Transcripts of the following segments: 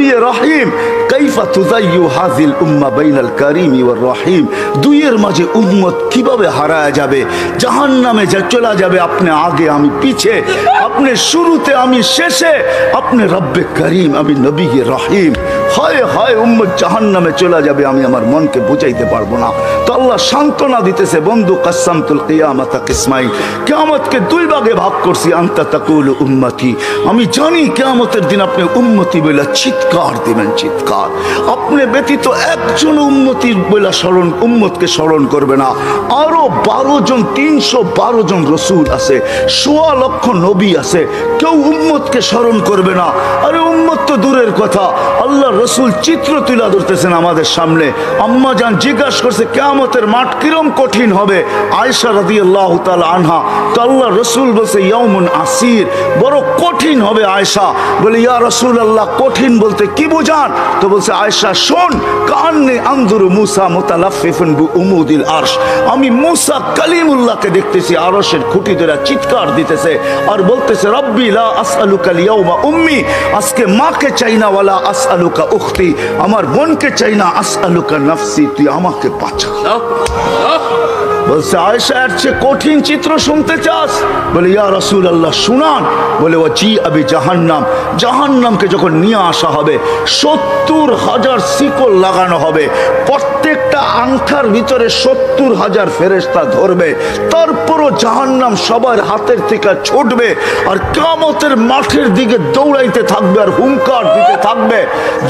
নবী রহিম কাইফা তুযায়্যু হাযিল উম্মাহ বাইনাল কারীম ওয়ার রহিম। দুইয়ের মাঝে উম্মত কিভাবে হারায় যাবে, জাহান্নামে চলে যাবে। আপনি আগে আমি পিছে, আপনি শুরুতে আমি শেষে, আপনি রব্বে করিম আমি নবী রহিম। হায় হায় উম্মত জাহান্নামে চলে যাবে, আমি আমার মনকে বুঝাইতে পারবো না। তো আল্লাহ সান্ত্বনা দিতেছে, বন্ধু কাসসামতুল কিয়ামাতা কিসমাইন, কিয়ামতকে দুই ভাগে ভাগ করছি। আনতা তাকুলু উম্মতি, আমি জানি কিয়ামতের দিন আপনি উম্মতি বলে চিৎকার দিবেন, চিৎকার। আপনি ব্যতীত একজন উম্মতি বলে উম্মতকে স্মরণ করবে না। আরো 12 জন 312 জন রসুল আছে, 1.25 লক্ষ নবী আছে, কেউ উম্মতকে স্মরণ করবে না। আরে উম্মত তো দূরের কথা, আল্লাহ রসুল চিত্র তুলে ধরতেছেন আমাদের সামনে। আম্মা জান জিজ্ঞাসা করছে কিয়ামতের মাঠ কিরম কঠিন হবে, আয়েশা রাদিয়াল্লাহু তাআলা আনহা। তো আল্লাহ রসুল বলছে ইয়াউমুন আসির, বড় কঠিন হবে আয়েশা। বলে ইয়া রাসূলুল্লাহ কঠিন বলতে কি বুঝান? তো বলছে আয়েশা শোন, কান্নি আনজুরু মুসা মুতালাফফিফুন বিউমুদিল আরশ, আমি মুসা কালিমুল্লাহকে দেখতেছি আরশের খুঁটি ধরে চিৎকার দিতেছে আর বলতেছে রব্বি লা আসআলুকা আল-ইয়াওমা উম্মি, আজকে মাকে চাই না, ওয়ালা আসআলুকা উখতি, আমার বোনকে চাই না, আসআলুকা নাফসি, তুই আমাকে বাঁচা। বলছে আয়েশা এর চেয়ে কঠিন চিত্র শুনতে চাস? বলে ইয়া রাসূলুল্লাহ শুনান। বলে ওয়াজি আবি জাহান্নাম, জাহান্নামকে যখন নিয়ে আসা হবে 70,000 শিকল লাগানো হবে, প্রত্যেকটা আংটার ভিতরে 70,000 ফেরেশতা ধরবে, তারপরও জাহান্নাম সবার হাতের থেকে ছুটবে আর কিয়ামতের মাঠের দিকে দৌড়াইতে থাকবে আর হুঙ্কার দিতে থাকবে।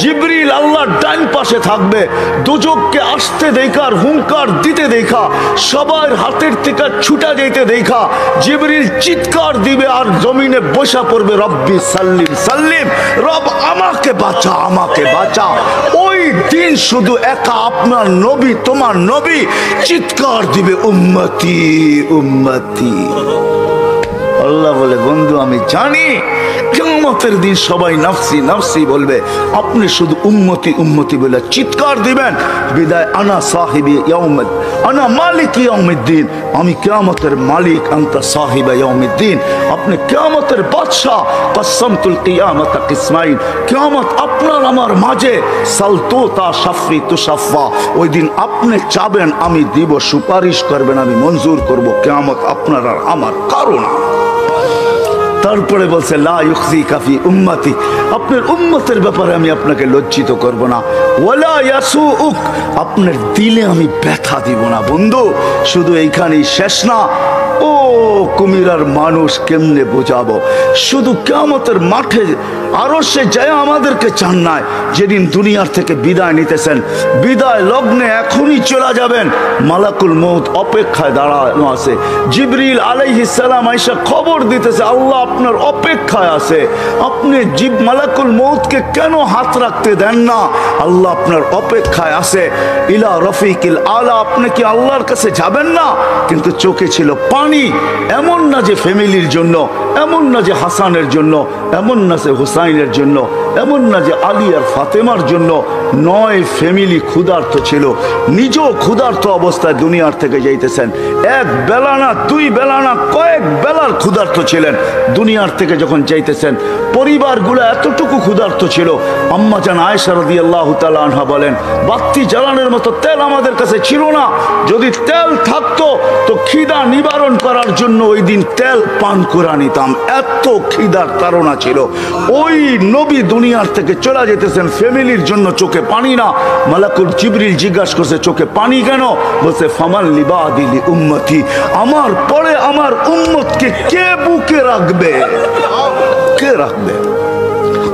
জিবরিল আল্লাহর ডান পাশে থাকবে, দোজখকে আসতে দেখা আর হুঙ্কার দিতে দেখা, সবার হাতের থেকে ছুটা যেতে দেখা জিবরিল চিৎকার দিবে আর জমিনে বসা পড়বে রব্বি সাল্লিম সাল্লিম, রব আমাকে বাঁচা, আমাকে বাঁচা। ওই দিন শুধু একা আপনার নবী, তোমার নবী চিৎকার দিবে উম্মতি উম্মতি। আল্লাহ বলে বন্ধু আমি জানি কিয়ামতের দিন সবাই নাফসি নাফসি বলবে, আপনি শুধু উম্মতি উম্মতি বলে চিৎকার দিবেন। বিদায় আনা সাহিবি ইয়াউমিদ, আনা মালিক ইয়াউমিদ্দিন, আমি কিয়ামতের মালিক, আনতা সাহিবা ইয়াউমিদ্দিন, আপনি কিয়ামতের বাদশা। কাসসামতুল কিয়ামাতা কিসমাইন, কিয়ামত আপনার আমার মাঝে, সালতুতা শাফি তুশাফা, ওই দিন আপনি চাবেন আমি দিব, সুপারিশ করবেন আমি মঞ্জুর করব। কিয়ামত আপনার আর আমার কারণ। তারপরে বলছে লা ইউখজিকা ফি উম্মতি, আপনার উম্মতের ব্যাপারে আমি আপনাকে লজ্জিত করব না। ওয়ালা ইয়াসুউক, আপনার দিলে আমি ব্যথা দিব না। বন্ধু শুধু এইখানেই শেষ না, ও কুমিরার মানুষ কেমনে বোঝাবো? শুধু কিয়ামতের মাঠে আরশে যায় আমাদেরকে চান নাই, যেদিন দুনিয়ার থেকে বিদায় নিতেছেন, বিদায় লগ্নে এখনই চলে যাবেন, মালাকুল মউত অপেক্ষায় দাঁড়ানো আছে। জিবরিল আলাইহিস সালাম আয়েশা খবর দিতেছে আল্লাহ আপনার অপেক্ষায় আছে, আপনি মালাকুল মউতকে কেন হাত রাখতে দেন না? আল্লাহ আপনার অপেক্ষায় আছে। ইলা রফিকিল আলা, আপনি কি আল্লাহর কাছে যাবেন না? কিন্তু চোখে ছিল পানি। এমন না যে ফ্যামিলির জন্য, এমন না যে হাসানের জন্য, এমন না যে হুসাইনের জন্য, এমন না যে আলী আর ফাতেমার জন্য, 9 ফ্যামিলি ক্ষুধার্ত ছিল, নিজেও ক্ষুধার্ত অবস্থায় দুনিয়ার থেকে যাইতেছেন। এক বেলা না, 2 বেলা না, কয়েক বেলার ক্ষুধার্ত ছিলেন। দুনিয়ার থেকে যখন যাইতেছেন পরিবারগুলো এতটুকু ক্ষুধার্ত ছিল। আম্মা জান আয়েশা রাদিয়াল্লাহু তাআলা আনহা বলেন বাতি জ্বালানোর মতো তেল আমাদের কাছে ছিল না, যদি তেল থাকতো তো খিদা নিবারণ করার জন্য ওই দিন তেল পান করে নিতাম, এত খিদার তাড়না ছিল। ওই নবী দুনিয়ার থেকে চলে যেতেছেন, ফ্যামিলির জন্য চোখে পানি না। মালাকুল জিবরিল জিজ্ঞাসা করছে চোখে পানি কেন? বলছে ফামান লিবাদি লি উম্মতি, আমার পরে আমার উম্মতকে কে বুকে রাখবে, কে রাখবে?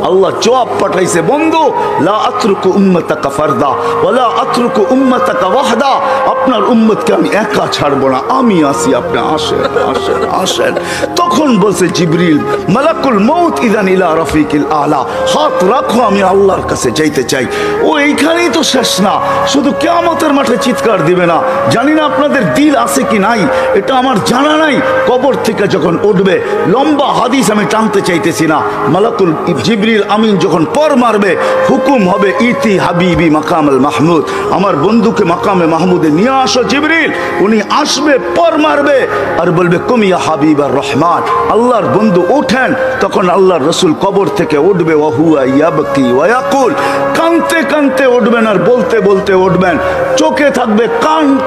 আল্লাহ জবাব পাঠাইছে বন্ধু লা আতরুকু উম্মাতাকা ফারদা ওয়ালা আতরুকু উম্মাতাকা ওয়াহদা, আপনার উম্মতকে আমি একা ছাড়বো না, আমি আসি, আপনি আসেন আসেন আসেন। তখন বলছে জিবরিল মালাকুল মউত ইযান ইলা রাফিকিল আলা, হাত রাখো আমি আল্লাহর কাছে যাইতে চাই। ও এইখানেই তো শেষ না, শুধু কিয়ামতের মাঠে চিৎকার দিবে না। জানি না আপনাদের দিল আছে কি নাই, এটা আমার জানা নাই। কবর থেকে যখন উঠবে, লম্বা হাদিস আমি টানতে চাইতেছি না, মালাকুল জিবরিল জিবরিল আমিন যখন পর মারবে, হুকুম হবে ইতি হাবিবি মাকাম আল মাহমুদ, আমার বন্ধুকে মাকামে মাহমুদে নিয়ে আসো জিবরিল। উনি আসবে, পর মারবে আর বলবে কুম ইয়া হাবিব আর রহমান, আল্লাহর বন্ধু ওঠেন। তখন আল্লাহর রসুল কবর থেকে উঠবে, ওয়াহুয়া ইয়াবকি ওয়া ইয়াকুল, কানতে কানতে উঠবেন আর বলতে বলতে উঠবেন। চোখে থাকবে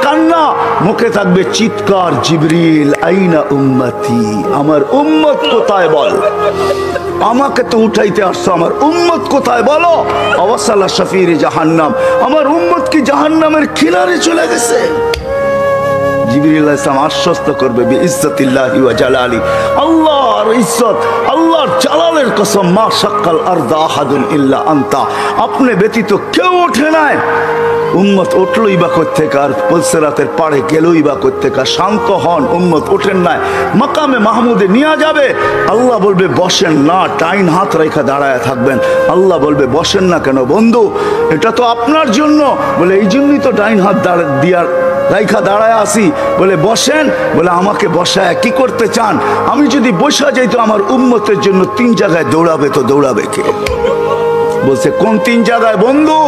কান্না, মুখে থাকবে চিৎকার, জিবরিল আইনা উম্মতি, আমার উম্মত কোথায় বল, আমাকে তো উঠাইতে আসছো, আমার উম্মত কোথায় বলো। আওয়াসালা শফির জাহান্নাম, আমার উম্মত কি জাহান্নামের কিনারে চলে গেছে। জিবরিল আলাইহিস সালাম আশ্বস্ত করবে বিইজ্জতিল্লাহি ওয়া জালালি, আল্লাহর ইজ্জত, আল্লাহর জালালের কসম, মা শাক্কাল আরদা আহাদুন ইল্লা আনতা, আপনি ব্যতীত কেউ ওঠে নাই। উম্মত উঠলই বা কোত্থেকে, আর পুলসিরাতের পাড়ে গেলই বা কোত্থেকে। শান্ত হন, উম্মত ওঠেন নাই, মাকামে মাহমুদে নিয়ে যাবে। আল্লাহ বলবে বসেন না, ডাইন হাত রেখা দাঁড়ায় থাকবেন। আল্লাহ বলবে বসেন না কেন বন্ধু, এটা তো আপনার জন্য। বলে এই জন্যই তো ডাইন হাত দিয়ার রাইখা দাঁড়ায় আসি। বলে বসেন, বলে আমাকে বসায় কি করতে চান? আমি যদি বসা যাই তো আমার উম্মতের জন্য 3 জায়গায় দৌড়াবে, তো দৌড়াবে কে? বলছে কোন 3 জায়গায় বন্ধু?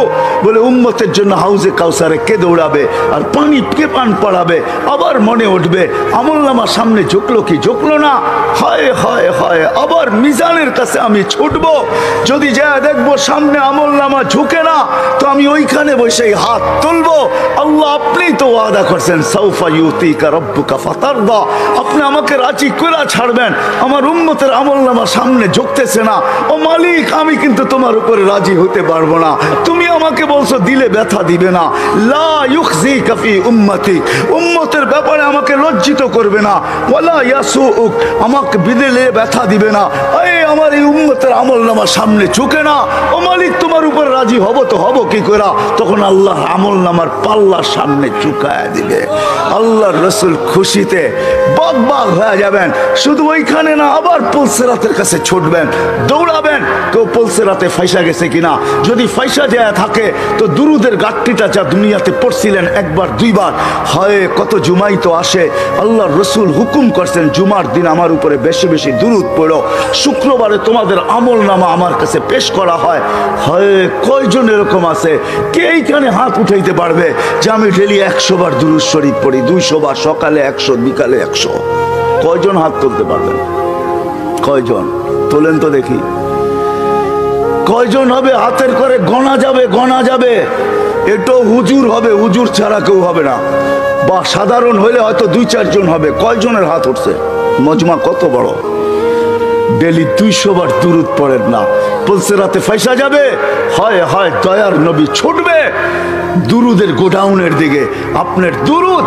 বলে উম্মতের জন্য হাউজে কাউসারে কে দৌড়াবে, আর পানি কে পান পড়াবে। আবার মনে উঠবে আমলনামার সামনে ঝুঁকলো কি ঝুঁকলো না, হায় হায় হায়, আবার মিজানের কাছে আমি ছুটবো, যদি যা দেখবো সামনে আমলনামা ঝুঁকে না, তো আমি ওইখানে বসে হাত তুলবো। আল্লাহ আপনি তো ওয়াদা করছেন সাউফা ইউতিকা রাব্বুকা ফাতারদা, আপনি আমাকে রাজি করে ছাড়বেন। আমার উম্মতের আমলনামা সামনে ঝুঁকতেছে না, ও মালিক আমি কিন্তু তোমার উপরে রাজি হতে পারবো না। তুমি আমাকে বলছো দিলে ব্যথা দিবে না, লা ইউখজিকা ফি উম্মতি, উম্মতের ব্যাপারে আমাকে লজ্জিত করবে না, ওয়ালা ইয়াসুউক, আমাকে বিদেলে ব্যথা দিবে না। এই আমার এই উম্মতের আমলনামা সামনে ঝুঁকে না, ও মালিক তোমার উপর রাজি হব তো হব কি করে? তখন আল্লাহ আমলনামার পাল্লার সামনে ঝুঁকায় দিবে। আল্লাহর রাসূল খুশিতে বাগ হয়ে যাবেন। শুধু ওইখানে না, আবার পুলসিরাতের কাছে ছুটবেন, দৌড়াবেন, কেউ পুলসিরাতে ফাইসা গেছে কিনা। যদি ফাইসা যায় থাকে তো দুরুদের গাট্টিটা যা দুনিয়াতে পড়ছিলেন একবার দুইবার, হয় কত জুমাই তো আসে। আল্লাহর রাসূল হুকুম করছেন জুমার দিন আমার উপরে বেশি বেশি দুরুদ পড়ো, শুক্রবারে তোমাদের আমলনামা আমার কাছে পেশ করা হয়। হয় কয়জন এরকম আছে কে এইখানে হাত উঠাইতে পারবে যে আমি ডেলি 100 বার দুরুদ শরীফ পড়ি, 200 বার, সকালে 100, বিকালে 100? কয়জন হাত তুলতে পারবেন? কয়জন তোলেন তো দেখি, কয়জন হবে? হাতের করে গণা যাবে, গণা যাবে। এটাও হুজুর হবে, হুজুর ছাড়া কেউ হবে না, বা সাধারণ হইলে হয়তো 2-4 জন হবে। কয়জনের হাত উঠছে? মজমা কত বড়, ডেলি 200 বার দুরুদ পড়েন না, পুলসিরাতে ফাইসা যাবে। হয় হয় দয়ার নবী ছুটবে দুরুদের গোডাউনের দিকে। আপনার দুরুদ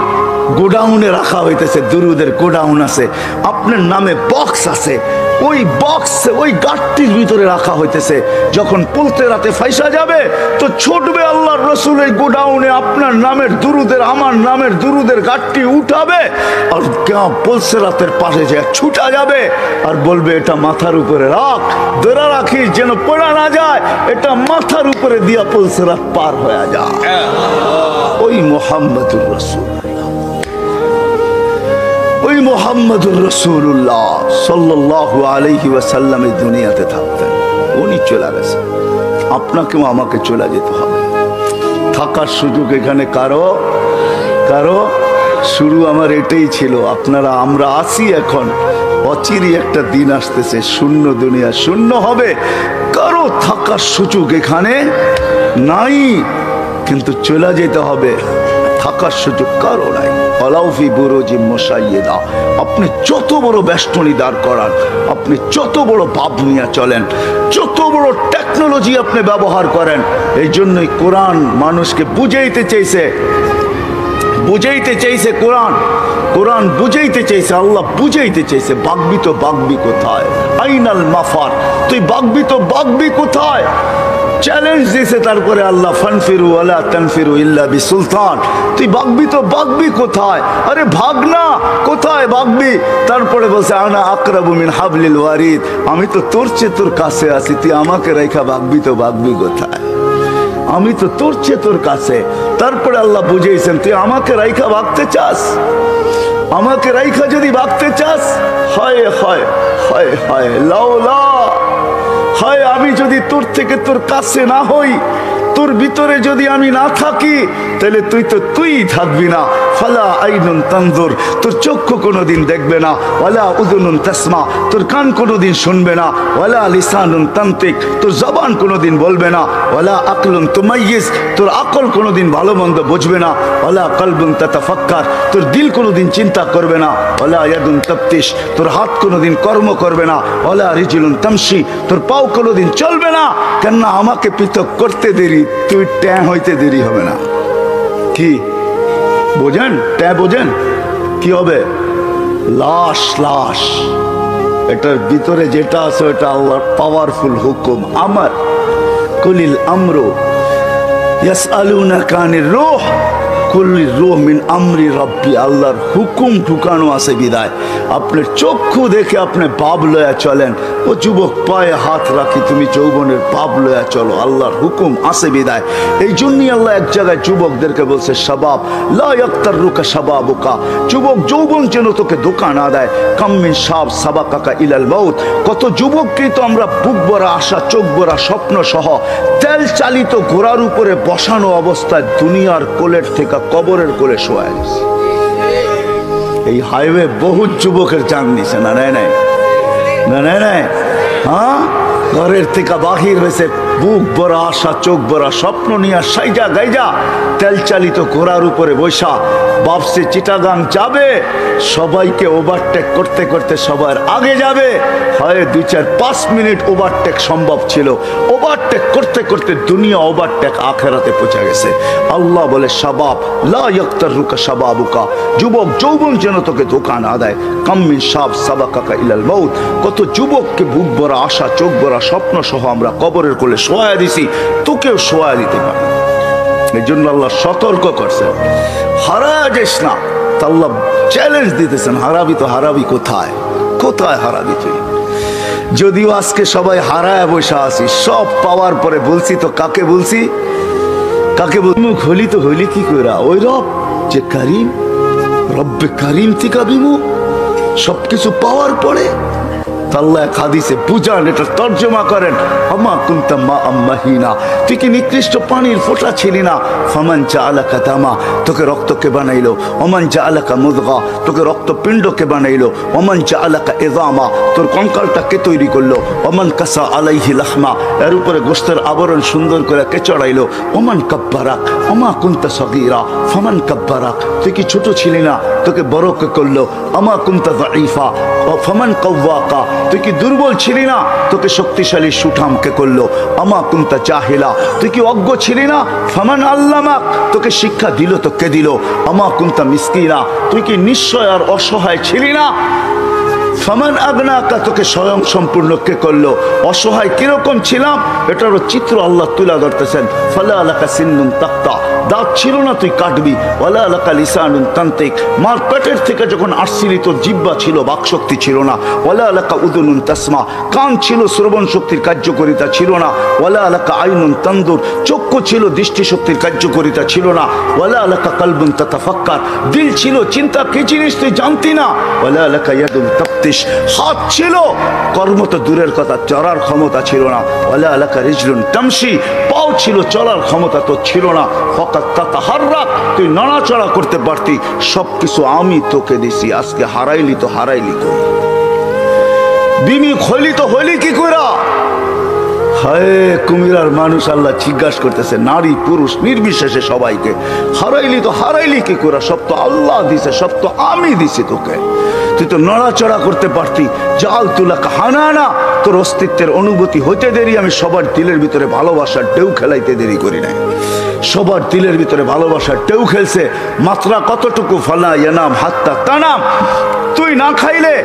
গোডাউনে রাখা হইতেছে, দুরুদের গোডাউন আছে, আপনার নামে বক্স আছে, ওই বক্স ওই গাটটির ভিতরে রাখা হইতেছে। যখন পুলসিরাতে ফাইসা যাবে তো ছুটবে আল্লাহর রাসূলের গোডাউনে, আপনার নামের দুরুদের, আমার নামের দুরুদের গাটটি উঠাবে, আর পুলসিরাতের পাশে যে ছুটা যাবে আর বলবে এটা মাথার উপরে রাখ, ধরে রাখিস যেন পড়া না যায়, এটা মাথার উপরে দিয়া পুলসিরাত পার হয়ে যায়। ওই মুহাম্মদুর রাসূলুল্লাহ, ওই মুহাম্মদুর রাসূলুল্লাহ সাল্লাল্লাহু আলাইহি ওয়াসাল্লাম এই দুনিয়াতে থাকতেন, উনি চলে গেছেন, আপনাকেও আমাকে চলে যেতে হবে। থাকার সুযোগ এখানে কারো কারো শুরু আমার এটাই ছিল। আপনারা আমরা আসি এখন, অচিরই একটা দিন আসতেছে শূন্য দুনিয়া শূন্য হবে, কারো থাকার সুযোগ এখানে নাই, কিন্তু চলে যেতে হবে, থাকার সুযোগ কারো নাই। আলাউফি বুরুজি মুশাইয়্যিদা, আপনি যত বড় বেষ্টনী দাঁড় করান, আপনি যত বড় ভাব নিয়ে চলেন, যত বড় টেকনোলজি আপনি ব্যবহার করেন, এই জন্যই কোরআন মানুষকে বুঝাইতে চাইছে, বুঝাইতে চাইছে কোরআন, কোরআন বুঝাইতে চাইছে, আল্লাহ বুঝাইতে চাইছে বাগবি তো বাগবি কোথায়, আইনাল মাফার, তুই বাগবি তো বাগবি কোথায়, চ্যালেঞ্জ দিয়েছে। তারপরে আল্লাহ ফানফিরু ওয়ালা তানফিরু ইল্লা বিসুলতান, তুই বাগবি তো বাগবি কোথায়, আরে ভাগ না, কোথায় বাগবি? তারপরে বলছে আনা আকরাবু মিন হাবলিল ওয়ারিদ, আমি তো তোর চেয়ে তোর কাছে আছি, তুই আমাকে রেখা বাগবি তো বাগবি কোথায়, আমি তো তোর চেয়ে তোর কাছে। তারপরে আল্লাহ বুঝেছেন তুই আমাকে রাইখা ভাগতে চাস, আমাকে রাইখা যদি ভাগতে চাস, হয় হয় হয় হয় লাউলা হয় আমি যদি তোর থেকে তোর কাছে না হই, তোর ভিতরে যদি আমি না থাকি, তাহলে তুই থাকবি না। ফালা আইনুন তানজুর, তোর চক্ষু কোনোদিন দেখবে না। ওয়ালা উযুনুন তাসমা, তোর কান কোনোদিন শুনবে না। ওয়ালা লিসানুন তানতিক, তোর জবান কোনোদিন বলবে না। ওয়ালা আকলুন তুমাইয়িজ, তোর আকল কোনোদিন ভালো মন্দ বুঝবে না। ওয়ালা কলবুন তাতাফাক্কার, তোর দিল কোনোদিন চিন্তা করবে না। ওয়ালা ইয়াদুন তাফতিশ, তোর হাত কোনোদিন কর্ম করবে না। ওয়ালা রিজলুন তামশি, তোর পাও কোনোদিন চলবে না। কেননা আমাকে পৃথক করতে দেরি, তুই ট্যাঁ হইতে দেরি হবে না। কি বোঝেন? ট্যাঁ বোঝেন? কি হবে? লাশ। লাশ, এটার ভিতরে যেটা আছে ওটা আল্লাহর পাওয়ারফুল হুকুম। আমার কুলিল আমরু ইয়াসআলুনাকা আনির রূহ কুলির রূহ মিন আমরি রাব্বি, আল্লাহর হুকুম ঢুকানো আছে বিদায় আপনার চক্ষু দেখে আপনি পাপ লয়া চলেন। ও যুবক, পায়ে হাত রাখি, তুমি যৌবনের পাপ লয়া চলো, আল্লাহর হুকুম আছে বিদায়। এই জন্যই আল্লাহ এক জায়গায় যুবকদেরকে বলছে, শাবাব লা ইয়াক্তাররুকা শাবাবুকা, যুবক যৌবন যেন তোকে ধোঁকা না দেয়। কাম মিন শাব সাবাকাকা ইলাল মাউত, কত যুবককেই তো আমরা বুক ভরা আশা, চোখ ভরা স্বপ্ন সহ তেল চালিত ঘোড়ার উপরে বসানো অবস্থায় দুনিয়ার কোলের থেকে কবরের কোলে শোয়া গেছে। এই হাইওয়ে বহু যুবকের জান নিছে না, নাই নাই না, নাই নাই। হ্যাঁ, ঘরের থেকে বাহির হয়েছে বুক ভরা আশা, চোখ ভরা স্বপ্ন নিয়ে সাইজা গাইজা তেল চালিত ঘোড়ার উপরে বৈশা বাপসে চিটাগাং যাবে। সবাইকে ওভারটেক করতে করতে সবার আগে যাবে। হয় 2-4-5 মিনিট ওভারটেক সম্ভব ছিল, ওভারটেক করতে করতে দুনিয়া ওভারটেক আখেরাতে পৌঁছে গেছে। আল্লাহ বলে, শাবাব লা ইয়াক্তাররুকা শাবাবুকা, যুবক যৌবন যেন তোকে ধোঁকা না দেয়। কাম মিন শাব সাবাকাকা ইলাল মাউত, কত যুবককে বুক ভরা আশা, চোখ ভরা স্বপ্ন সহ আমরা কবরের কোলে শোয়া দিছি, তোকেও শোয়া দিতে পারে। এই জন্য আল্লাহ সতর্ক করছেন, হারা যাস না। আল্লাহ চ্যালেঞ্জ দিতেছেন, হারাবি তো হারাবি কোথায়? কোথায় হারাবি তুই? যদিও আজকে সবাই হারায় বসে আছি, সব পাওয়ার পরে বলছি তো কাকে বলছি? কাকে মুখ হলি তো হইলি কি করে? ওই রব যে কারিম, রব্বে কারিম থেকে বিমুখ, সবকিছু পাওয়ার পরে। আল্লাহ এক হাদিসে বুঝান, এটা তর্জমা করেন, আমা কুনতা মা আম্মাহিনা, তুই কি নিকৃষ্ট পানির ফোঁটা ছিলি না? ফামান জাআলাকা দামা, তোকে রক্তকে বানাইলো। ওমান জাআলাকা মুদগা, তোকে রক্তপিণ্ডকে বানাইলো। ওমান জাআলাকা ইযামা, তোর কঙ্কালটাকে তৈরি করলো। ওমান কাসা আলাইহি লাহমা, এর উপরে গোশতের আবরণ সুন্দর করে কে চড়াইলো। ওমান কাব্বারাক আমা কুনতা সগীরা ফামান কাব্বারাক, তুই কি ছোট ছিলি না? তোকে বড় কে করলো। আমা কুনতা যায়ীফা ফামান কাওয়াকা, তুই কি দুর্বল ছিলি না? তোকে শক্তিশালী সুঠামকে করলো। আমা কুনতা জাহিলা, তুই কি অজ্ঞ ছিলি না? ফামান আল্লামাক, তোকে শিক্ষা দিল তো কে দিল? আমা কুনতা মিসকিনা, তুই কি নিশ্চয় আর অসহায় ছিলি না? ফামান আগনাকা, তোকে স্বয়ং সম্পূর্ণ কে করলো? অসহায় কিরকম ছিলাম এটারও চিত্র আল্লাহ তুলে ধরতেছেন। ফালা আলাকা সিন্নুন তাক্তা, দাঁত ছিল না তুই কাটবি। ওয়ালা আলাকা লিসানুন তান্তিক, মার পেটের থেকে যখন আসছিলি তোর জিহ্বা ছিল, বাকশক্তি ছিল না। ওয়ালা আলাকা উযুনুন তাসমা, কান ছিল, শ্রবণ শক্তির কার্যকারিতা ছিল না। ওয়ালা আলাকা আইনুন তানদুর, চক্ষু ছিল, দৃষ্টিশক্তির কার্যকারিতা ছিল না। ওয়ালা আলাকা কলবুন তাতাফাক্কার, দিল ছিল, চিন্তা কি জিনিস তুই জানতি না। ওয়ালা আলাকা ইয়াদুন তাফতিশ, হাত ছিল, কর্ম তো দূরের কথা, চলার ক্ষমতা ছিল না। ওয়ালা আলাকা রিজলুন তামশি, পাও ছিল, চলার ক্ষমতা তো ছিল না। ফাকাত তাতাহাররাক, তুই নড়াচড়া করতে পারতি। সবকিছু আমি তোকে দিছি, আজকে হারাইলি তো হারাইলি কই? বিমি হইলি তো হইলি কি কইরা? হায় কুমিরার মানুষ আল্লাহ জিজ্ঞাসা করতেছে, নারী পুরুষ নির্বিশেষে সবাইকে, হারাইলি তো হারাইলি কি করে? সব তো আল্লাহ দিছে, সব তো আমি দিছি তোকে। তুই তো নড়াচড়া করতে পারতি। জাল তুলা কাহানা, তোর অস্তিত্বের অনুভূতি হইতে দেরি, আমি সবার দিলের ভিতরে ভালোবাসার ঢেউ খেলাইতে দেরি করি নাই। সবার দিলের ভিতরে ভালোবাসার ঢেউ খেলছে। মাত্রা কতটুকু? ফালা ইয়ানাম হাত্তা তানাম, তুই না খাইলে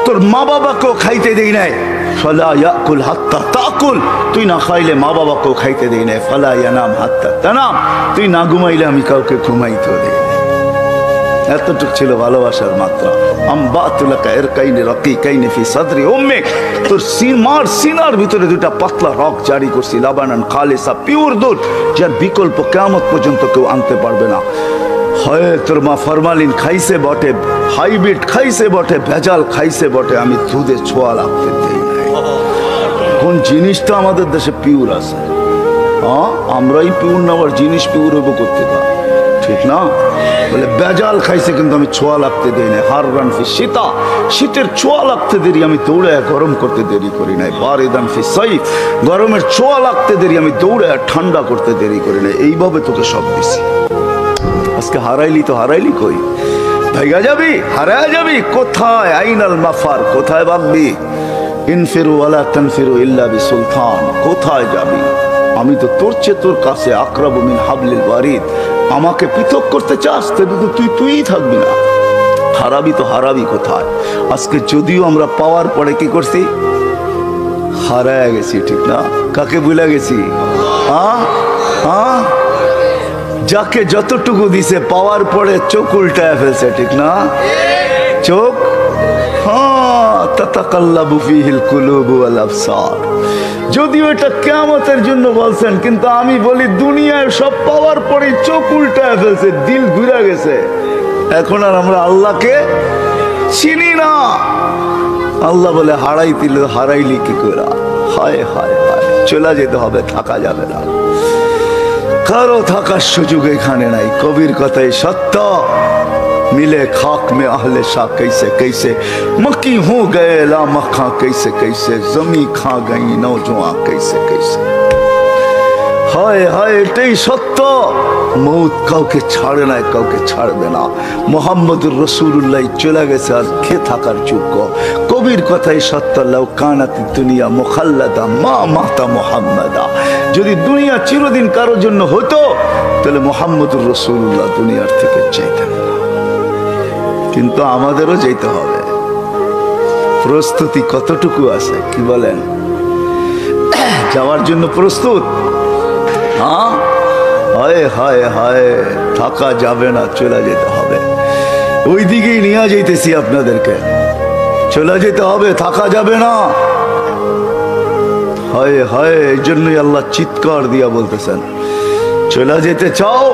তোর মা বাবাকেও খাইতে দেই নাই। ফালা ইয়াকুল হাত্তা তাকুল, তুই না খাইলে মা বাবাকেও খাইতে দেই নাই। ফালা ইয়ানাম হাত্তা তানাম, তুই না ঘুমাইলে আমি কাউকে ঘুমাইতে দেই। এতটুক ছিল ভালোবাসার মাত্রা। আম্বাতুলাকা ইরকাইনি রাকিকাইনি ফি সাদরি উম্মিক, তোর মার সিনার ভিতরে দুটা পাতলা রক জারি করছি, লাবানান খালিসা, পিওর দুধ, যার বিকল্প কিয়ামত পর্যন্ত কেউ আনতে পারবে না। হয় তোর মা ফরমালিন খাইছে বটে, হাইব্রিড খাইছে বটে, ভেজাল খাইছে বটে, আমি দুধে ছোঁয়া লাগতে দেই নাই। এমন জিনিসটা আমাদের দেশে পিওর আছে, হ্যাঁ আমরাই পিওর না, আবার জিনিস পিওর হইব করতে পার, ঠিক না? বলে বেজাল খাইছে কিন্তু আমি ছোঁয়া লাগতে দেই নাই। হার রান ফি শীতা, শীতের ছোঁয়া লাগতে দেরি আমি দৌড়ে গরম করতে দেরি করি নাই। বারিদান ফি সাইফ, গরমের ছোঁয়া লাগতে দেরি আমি দৌড়ে ঠান্ডা করতে দেরি করি নাই। এইভাবে তোকে সব দিছি। আজকে হারাইলি তো হারাইলি কই? ভাইগা যাবি, হারায় যাবি কোথায়? আইনাল মাফার, কোথায় ভাববি? ইনফিরু ওয়ালা তানফিরু ইল্লা বিসুলতান, কোথায় যাবি? আমি তো তোর চেয়ে তোর কাছে আকরাবু মিন হাবলিল ওয়ারিদ। আমাকে পৃথক করতে চাস তবে তো তুই থাকবি না। হারাবি তো হারাবি কোথায়? আজকে যদিও আমরা পাওয়ার পরে কি করছি, হারায় গেছি, ঠিক না? কাকে ভুলে গেছি? যাকে যতটুকু দিছে পাওয়ার পরে চোখ উল্টায় ফেলছে, ঠিক না? চোখ তাতাকাল্লাবু ফীহিল কুলুবু ওয়াল আবসার। যদিও এটা কিয়ামতের জন্য বলছেন, কিন্তু আমি বলি দুনিয়ায় সব পাওয়ার পরে চোখ উল্টায় ফেলছে, দিল ঘুরে গেছে। এখন আর আমরা আল্লাহকে চিনি না। আল্লাহ বলে হারাইলি কি করে? হায় হায় হায়, চলে যেতে হবে, থাকা যাবে না। কারো থাকার সুযোগ এখানে নাই। কবির কথাই সত্য, मिले खाक में अहले शाह कैसे कैसे, मक्की हो गए ला मखा कैसे कैसे, जमी खा गई नौजवान कैसे कैसे। हाय हाय, এটাই সত্য। মৌত কাউকে ছাড়ে না, কাউকে ছাড়বে না। মুহাম্মদুর রাসূলুল্লাহ চলে গেছে আর কে থাকার যোগ্য? কবির কথাই সত্য, লাউ কানাত দুনিয়া মুখাল্লাদা মা মাতা মুহাম্মাদা। যদি দুনিয়া চিরদিন কারোর জন্য হতো তাহলে মুহাম্মদুর রাসূলুল্লাহ দুনিয়ার থেকে যেতেন না। কিন্তু আমাদেরও যেতে হবে। প্রস্তুতি কতটুকু আছে কি বলেন? যাওয়ার জন্য প্রস্তুত? হ্যাঁ, হায় হায় হায়, থাকা যাবে না, চলে যেতে হবে। ওই দিকেই নিয়ে যাইতেছি আপনাদেরকে, চলে যেতে হবে, থাকা যাবে না। হায় হায়, এই জন্যই আল্লাহ চিৎকার দিয়া বলতেছেন, চলে যেতে চাও,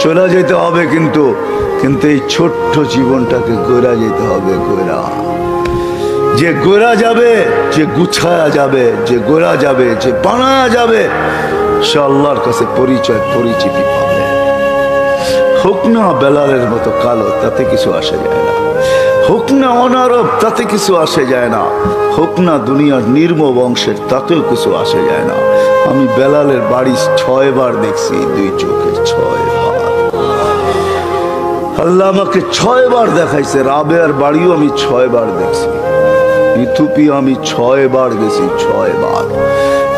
চলে যেতে হবে, কিন্তু এই ছোট্ট জীবনটাকে গোরা যেতে হবে। গোরা যে গোরা যাবে, যে গুছায়া যাবে, যে গোরা যাবে, যে বানায়া যাবে, সে আল্লাহর কাছে পরিচিতি পাবে। হোক না বেলালের মতো কালো, তাতে কিছু আসে যায় না। হোক না অনারব, তাতে কিছু আসে যায় না। হোক না দুনিয়ার নির্ম বংশের, তাতেও কিছু আসে যায় না। আমি বেলালের বাড়ি 6 বার দেখছি, 2 চোখে 6 বার। আল্লাহ আমাকে 6 বার দেখাইছে। রাবেয়ার বাড়িও আমি 6 বার দেখছি। ইথিওপিয়া আমি 6 বার গেছি, 6 বার।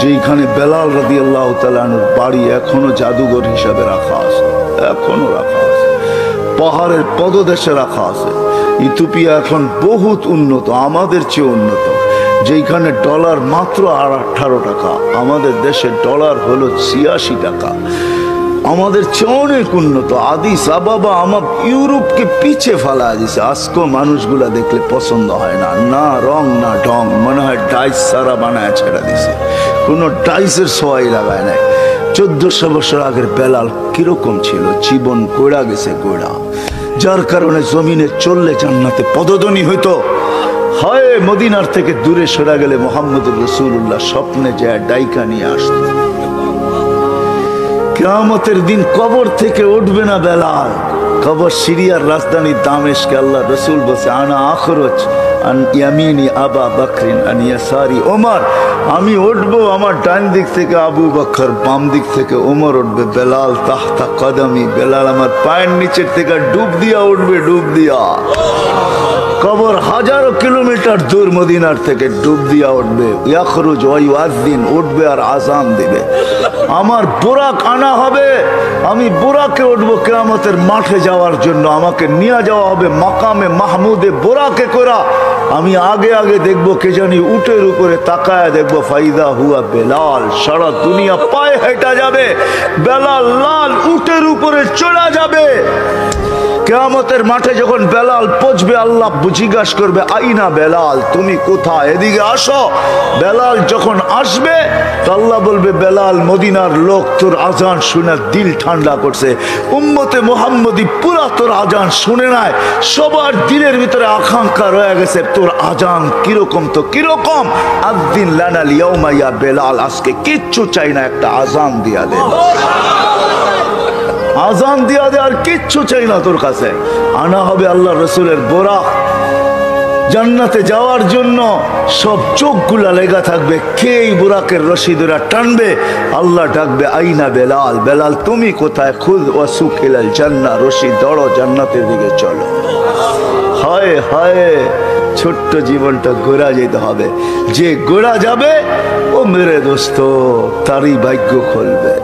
যেখানে বেলাল রাদিয়াল্লাহু তাআলা আনহুর বাড়ি এখনো জাদুঘর হিসাবে রাখা আছে, এখনো রাখা আছে, পাহাড়ের পদদেশে রাখা আছে। ইথিওপিয়া এখন বহুত উন্নত, আমাদের চেয়ে উন্নত। যেখানে ডলার মাত্র 18 টাকা, আমাদের দেশে ডলার হলো 86 টাকা। আমাদের চেয়ে অনেক উন্নত। আদিস আবাবা আমার ইউরোপকে পিছে ফেলা দিছে। আজকেও মানুষগুলা দেখলে পছন্দ হয় না, না রং না ঢং, মনে হয় ডাইস সারা বানায় ছেড়ে দিছে, কোনো ডাইসের সোয়াই লাগায় নাই। 1400 বছর আগের বেলাল কিরকম ছিল? জীবন গোড়া গেছে, গোড়া, যার কারণে জমিনে চললে জান্নাতে পদধ্বনি হইতো। হয় মদিনার থেকে দূরে সরে গেলে মুহাম্মদুর রাসূলুল্লাহ স্বপ্নে যায় ডাইকা নিয়ে আসতো। কিয়ামতের দিন কবর থেকে উঠবে না বেলাল। কবর সিরিয়ার রাজধানী দামেস্কে। আল্লাহ রসুল বলছে, আনা আখরজ আন ইয়ামিনি আবা বকরিন আন ইয়াসারি ওমর। আমি উঠবো আমার ডান দিক থেকে আবু বকর, বাম দিক থেকে ওমর উঠবে। বেলাল তাহতা কদমি, বেলাল আমার পায়ের নিচের থেকে ডুব দিয়া উঠবে, ডুব দিয়া। কবর হাজারো কিলোমিটার দূর মদিনার থেকে, ডুব দিয়া উঠবে। ইয়াখরুজ ওয়া ইউআযিন, উঠবে আর আযান দিবে। আমার বুরাক আনা হবে, আমি বুরাকে উঠবো কিয়ামতের মাঠে যাওয়ার জন্য। আমাকে নিয়ে যাওয়া হবে মাকামে মাহমুদে বুরাকে করা। আমি আগে আগে দেখবো, কে জানি উটের উপরে তাকায় দেখবো, ফাইদা হুয়া বেলাল। সারা দুনিয়া পায়ে হেঁটা যাবে, বেলাল লাল উটের উপরে চড়া যাবে। কিয়ামতের মাঠে যখন বেলাল পৌঁছবে, আল্লাহ জিজ্ঞাসা করবে আইনা বেলাল, তুমি কোথায়, এদিকে আসো। বেলাল যখন আসবে তো আল্লাহ বলবে বেলাল মদিনার লোক তোর আজান শুনে দিল ঠান্ডা করছে, উম্মতে মুহাম্মদী পুরা তোর আজান শুনে নাই, সবার দিলের ভিতরে আকাঙ্ক্ষা রয়ে গেছে তোর আজান কিরকম, তো কিরকম, আদ্দিন লানাল ইয়াউমা ইয়া বেলাল, আজকে কিচ্ছু চাই না, একটা আজান দিয়া দে, আজান দিয়া দে, আর কিচ্ছু চাই না তোর কাছে। আনা হবে আল্লাহ রসুলের বোরাক, জান্নাতে যাওয়ার জন্য সব চোখগুলা লেগা থাকবে, কে এই বুরাকের রশি ধরে টানবে, আল্লাহ ডাকবে আইনা বেলাল, বেলাল তুমি কোথায়, খুদ ওয়াসুক ইলাল জান্নাহ, রশি দড়ো জান্নাতের দিকে চলো। হায় হায়, ছোট্ট জীবনটা গোড়া যেতে হবে, যে গোড়া যাবে ও মেরে দোস্ত তারই ভাগ্য খুলবে।